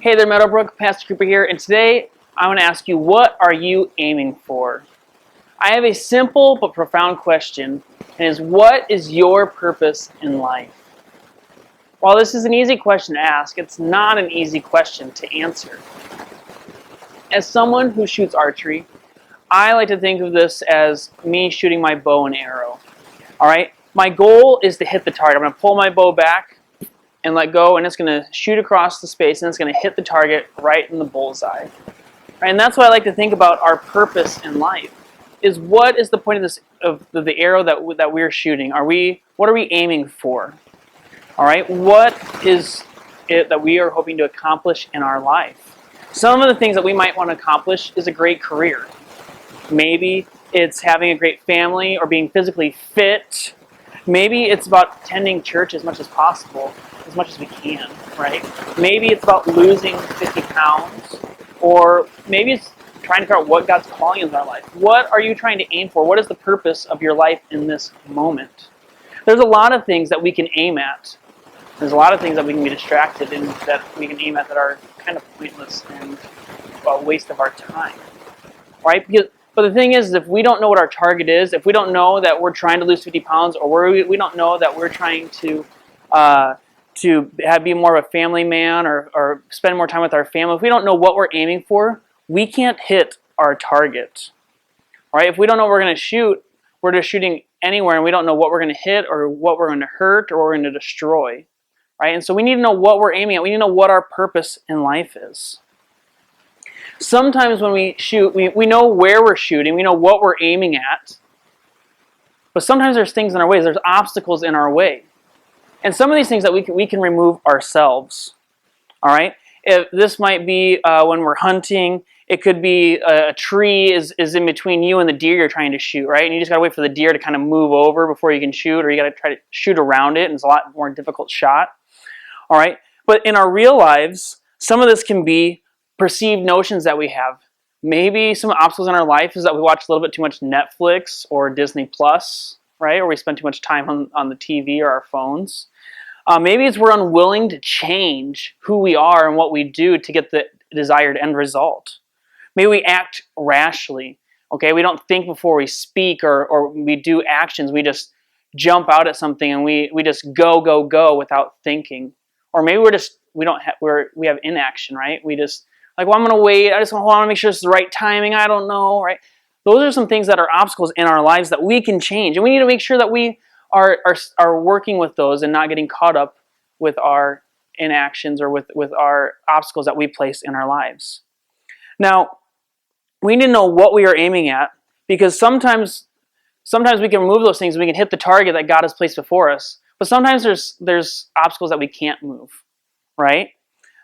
Hey there, Meadowbrook, Pastor Cooper here, and today I want to ask you, what are you aiming for? I have a simple but profound question, and is what is your purpose in life? While this is an easy question to ask, it's not an easy question to answer. As someone who shoots archery, I like to think of this as me shooting my bow and arrow. Alright? My goal is to hit the target. I'm going to pull my bow back and let go, and it's going to shoot across the space, and it's going to hit the target right in the bullseye. Right? And that's what I like to think about our purpose in life. Is what is the point of this, of the arrow that we're shooting? What are we aiming for? All right, what is it that we are hoping to accomplish in our life? Some of the things that we might want to accomplish is a great career. Maybe it's having a great family or being physically fit. Maybe it's about attending church as much as possible, as much as we can, right? Maybe it's about losing 50 pounds, or maybe it's trying to figure out what God's calling in our life. What are you trying to aim for? What is the purpose of your life in this moment? There's a lot of things that we can aim at. There's a lot of things that we can be distracted and that we can aim at that are kind of pointless and a waste of our time, right? But the thing is, if we don't know what our target is, if we don't know that we're trying to lose 50 pounds, or we don't know that we're trying to be more of a family man or spend more time with our family, if we don't know what we're aiming for, we can't hit our target. Right? If we don't know what we're going to shoot, we're just shooting anywhere, and we don't know what we're going to hit or what we're going to hurt or what we're going to destroy. Right? And so we need to know what we're aiming at. We need to know what our purpose in life is. Sometimes when we shoot, we know where we're shooting, we know what we're aiming at, but sometimes there's things in our way, there's obstacles in our way. And some of these things that we can remove ourselves. All right? If this might be when we're hunting. It could be a tree is in between you and the deer you're trying to shoot, right? And you just got to wait for the deer to kind of move over before you can shoot, or you got to try to shoot around it, and it's a lot more difficult shot. All right? But in our real lives, some of this can be perceived notions that we have. Maybe some obstacles in our life is that we watch a little bit too much Netflix or Disney Plus, right? Or we spend too much time on the TV or our phones. Maybe it's we're unwilling to change who we are and what we do to get the desired end result. Maybe we act rashly. Okay, we don't think before we speak or we do actions. We just jump out at something and we just go without thinking. Or maybe we have inaction, right? We just like, well, I'm going to wait. I just want to make sure it's the right timing. I don't know, right? Those are some things that are obstacles in our lives that we can change, and we need to make sure that we are working with those and not getting caught up with our inactions or with our obstacles that we place in our lives. Now, we need to know what we are aiming at, because sometimes we can remove those things and we can hit the target that God has placed before us. But sometimes there's obstacles that we can't move, right?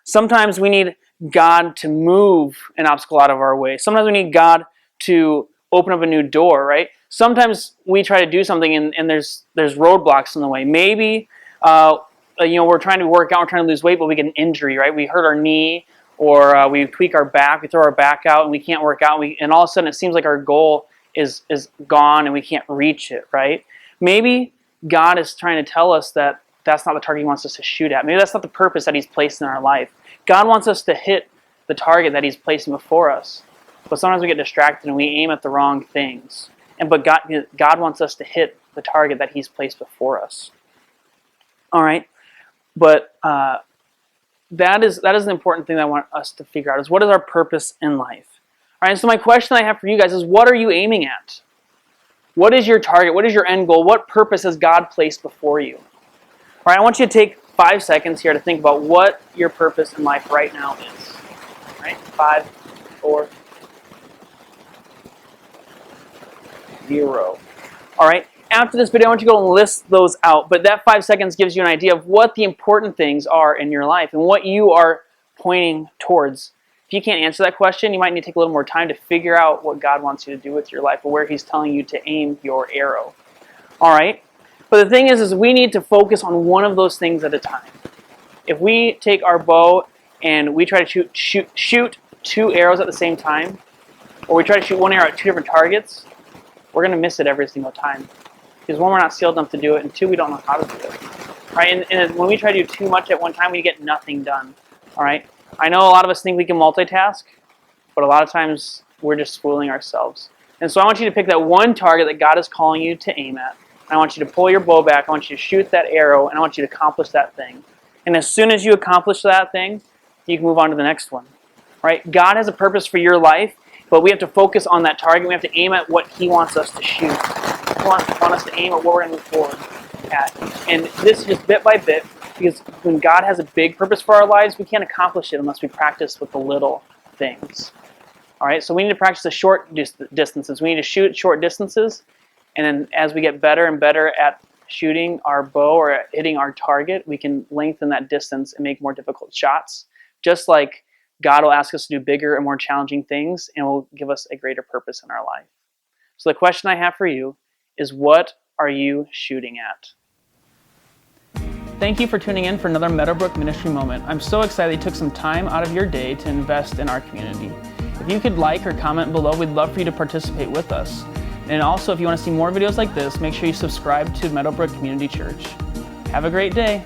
Sometimes we need God to move an obstacle out of our way. Sometimes we need God to open up a new door, right? Sometimes we try to do something and there's roadblocks in the way. Maybe we're trying to work out, we're trying to lose weight, but we get an injury, right? We hurt our knee, or we tweak our back, we throw our back out, and we can't work out, and all of a sudden it seems like our goal is gone and we can't reach it, right? Maybe God is trying to tell us that that's not the target He wants us to shoot at. Maybe that's not the purpose that He's placed in our life. God wants us to hit the target that He's placing before us, but sometimes we get distracted and we aim at the wrong things. But God wants us to hit the target that He's placed before us. All right, but that is an important thing that I want us to figure out, is what is our purpose in life? All right, so my question I have for you guys is, what are you aiming at? What is your target? What is your end goal? What purpose has God placed before you? All right, I want you to take 5 seconds here to think about what your purpose in life right now is. All right, 5, 4, 0. All right. After this video, I want you to go and list those out, but that 5 seconds gives you an idea of what the important things are in your life and what you are pointing towards. If you can't answer that question, you might need to take a little more time to figure out what God wants you to do with your life, or where He's telling you to aim your arrow. All right? But the thing is we need to focus on one of those things at a time. If we take our bow and we try to shoot 2 arrows at the same time, or we try to shoot 1 arrow at 2 different targets, we're going to miss it every single time. Because 1, we're not skilled enough to do it, and 2, we don't know how to do it. Right? And when we try to do too much at one time, we get nothing done. All right? I know a lot of us think we can multitask, but a lot of times we're just fooling ourselves. And so I want you to pick that one target that God is calling you to aim at. I want you to pull your bow back. I want you to shoot that arrow, and I want you to accomplish that thing. And as soon as you accomplish that thing, you can move on to the next one. Right? God has a purpose for your life, but we have to focus on that target. We have to aim at what He wants us to shoot. He wants us to aim at what we're going to move forward at. And this is just bit by bit, because when God has a big purpose for our lives, we can't accomplish it unless we practice with the little things. All right, so we need to practice the short distances. We need to shoot short distances, and then as we get better and better at shooting our bow or at hitting our target, we can lengthen that distance and make more difficult shots. Just like God will ask us to do bigger and more challenging things, and will give us a greater purpose in our life. So the question I have for you is, what are you shooting at? Thank you for tuning in for another Meadowbrook Ministry Moment. I'm so excited you took some time out of your day to invest in our community. If you could like or comment below, we'd love for you to participate with us. And also, if you want to see more videos like this, make sure you subscribe to Meadowbrook Community Church. Have a great day.